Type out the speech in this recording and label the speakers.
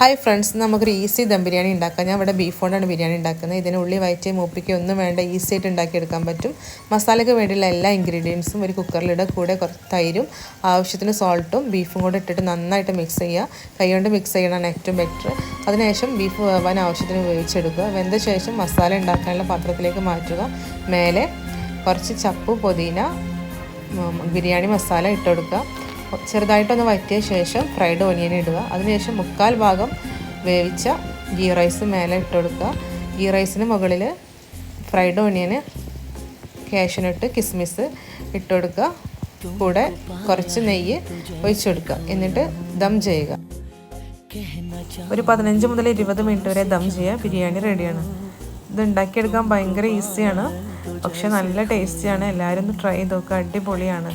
Speaker 1: Hi friends, നമുക്കൊരു easy dum biryani ഉണ്ടാക്കാം. ഞാൻ ഇവിടെ ബീഫ് കൊണ്ടാണ് ബിരിയാണി ഉണ്ടാക്കുന്നത്. ഇതിന് ഉള്ളി വയറ്റി മൂപ്പിക്കുക ഒന്നും വേണ്ട, ഈസി ആയിട്ട് ഉണ്ടാക്കിയെടുക്കാൻ പറ്റും. മസാലയ്ക്ക് വേണ്ടിയുള്ള എല്ലാ ഇൻഗ്രീഡിയൻസും ഒരു കുക്കറിലിടുക. കൂടെ കുറച്ച് തൈരും ആവശ്യത്തിന് സോൾട്ടും ബീഫും കൂടെ ഇട്ടിട്ട് നന്നായിട്ട് മിക്സ് ചെയ്യുക. കൈകൊണ്ട് മിക്സ് ചെയ്യണതാണ് ഏറ്റവും ബെറ്റർ. അതിനുശേഷം ബീഫ് വേവാൻ ആവശ്യത്തിന് വേവിച്ചെടുക്കുക. വെന്ത ശേഷം മസാല ഉണ്ടാക്കാനുള്ള പാത്രത്തിലേക്ക് മാറ്റുക. മേലെ കുറച്ച് ചപ്പ്, പുതിന, ബിരിയാണി മസാല ഇട്ടുകൊടുക്കുക. ചെറുതായിട്ടൊന്ന് വറ്റിയ ശേഷം ഫ്രൈഡ് ഓനിയൻ ഇടുക. അതിനുശേഷം 1/4 ഭാഗം വേവിച്ച ഗീ റൈസ് മേലെ ഇട്ട് കൊടുക്കുക. ഗീ റൈസിന് മുകളിൽ ഫ്രൈഡ് ഓനിയന്, കാഷ്യൂനട്ട്, കിസ്മിസ് ഇട്ട് കൊടുക്കുക. കൂടെ കുറച്ച് നെയ്യ് ഒഴിച്ചെടുക്കുക. എന്നിട്ട് ദം ചെയ്യുക. ഒരു 15 മുതൽ 20 മിനിറ്റ് വരെ ദം ചെയ്യുക. ബിരിയാണി റെഡിയാണ്. ഇത് ഉണ്ടാക്കിയെടുക്കാൻ ഭയങ്കര ഈസിയാണ്, പക്ഷെ നല്ല ടേസ്റ്റിയാണ്. എല്ലാവരും ഒന്ന് ട്രൈ ചെയ്ത് നോക്കുക. അടിപൊളിയാണ്.